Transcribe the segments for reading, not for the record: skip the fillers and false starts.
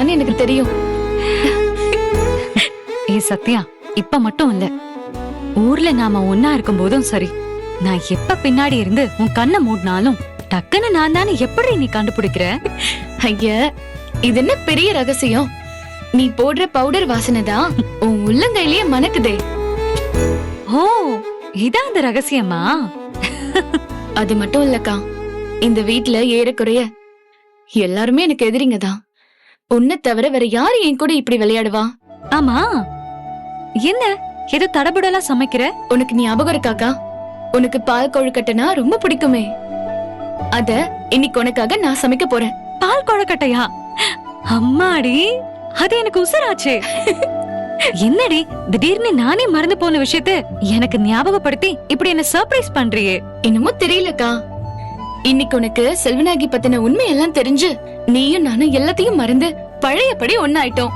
இருக்கான்னு எனக்கு தெரியும். ஏ சத்யா, இப்ப மட்டும் இல்ல, ஊர்ல நாம ஒன்னா இருக்கும் போதும் சரி, நான் எப்ப பின்னாடி இருந்து உன் கண்ணை மூடினாலும் டக்குன்னு நான் தானே எப்படி நீ கண்டுபிடிக்கிற? ஐயா, இது என்ன பெரிய ரகசியம்? நீ போடுற பவுடர் வாசனை தான் உன் உள்ளங்கையிலேயே மணக்குதே. ஓ, இதான் அந்த ரகசியமா? அது மட்டும் இல்லக்கா, இந்த வீட்ல ஏறக்குறைய எல்லாருமே எனக்கு எதிரிங்க தான். உன்னை தவிர வேற யாரு என் கூட இப்படி விளையாடுவா? ஆமா, என்ன ஏதோ தடபுடலா சமைக்கிற? உனக்கு ஞாபகம் இருக்காக்கா, உனக்கு பால் கொழுக்கட்டைனா ரொம்ப பிடிக்குமே, அத இன்னைக்கு உனக்காக நான் சமைக்க போறேன். பால் கொழக்கட்டையா? அம்மாடி, அது எனக்கு உசுராச்சே. என்னடி திடீர்னு நானே மறந்து போன விஷயத்த எனக்கு ஞாபகப்படுத்தி இப்படி என்ன சர்ப்ரைஸ் பண்றியே? என்னமோ தெரியலக்கா, இன்னைக்கு உனக்கு செல்வநாயகி பத்தின உண்மையெல்லாம் தெரிஞ்சு நீயும் நானும் எல்லாத்தையும் மறந்து பழையபடி ஒன்னாயிட்டோம்.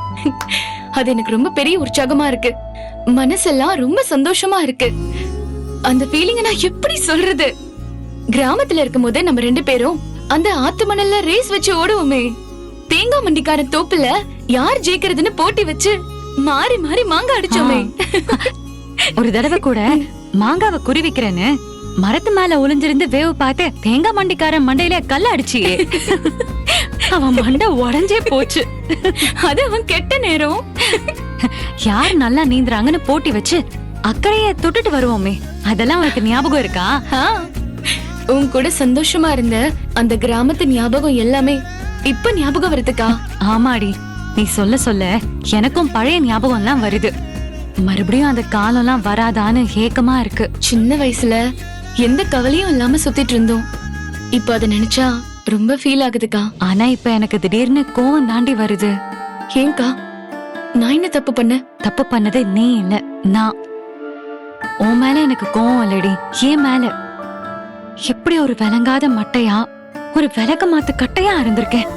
அது எனக்கு ரொம்ப பெரிய உற்சாகமா இருக்கு. மனசெல்லாம் ரொம்ப சந்தோஷமா இருக்கு. அந்த ஃபீலிங்க நான் எப்படி சொல்றது? கிராமத்துல இருக்கும் போதே நம்ம 2 பேரும் அந்த ஆத்து மணல்ல ரேஸ் வச்சு ஓடுவோமே, தேங்காய் மண்டிக்கார தோப்புல யார் ஜெயிக்கிறதுன்னு போட்டி வச்சு மாறி மாறி மாங்காய் அடிச்சோமே. ஒரு தடவை கூட மாங்காவை குறிவிக்கிறேன்னு மரத்து மேல ஒளிஞ்சிருந்து வேவு பார்த்து தேங்காய் மண்டிக்காரன் மண்டையில கல்ல அடிச்சியே. அவன் மண்டை உடஞ்சே போச்சு. அது அவன் கெட்ட நேரம். யார் நல்லா நீந்துறாங்கன்னு போட்டி வச்சு அக்கறைய தொட்டுட்டு வருவோமே, அதெல்லாம் உனக்கு ஞாபகம் இருக்கா? உன் கூட சந்தோஷமா இருந்த அந்த கிராமத்து ஞாபகம் எல்லாமே இப்ப ஞாபகம் வருதுக்கா. ஆமாடி, நீ சொல்ல சொல்ல எனக்கும் பழைய ஞாபகம் எல்லாம் வருது. மறுபடியும் அந்த காலம் எல்லாம் வராதான்னு ஏக்கமா இருக்கு. சின்ன வயசுல எந்த கவலையும் இல்லாம சுத்திட்டு இருந்தோம். இப்ப அத நினைச்சா ரொம்ப ஃபீல் ஆகுதுக்கா. ஆனா இப்ப எனக்கு திடீர்னு கோவம் தாண்டி வருது. ஏங்கா, நான் என்ன தப்பு பண்ண? தப்பு பண்ணது நீ இல்ல, நான். உன் மேல எனக்கு கோவம் இல்லடி, ஏன் மேல. எப்படி ஒரு விளங்காத மட்டையா, ஒரு விளக்க மாத்து கட்டையா இருந்திருக்கேன்.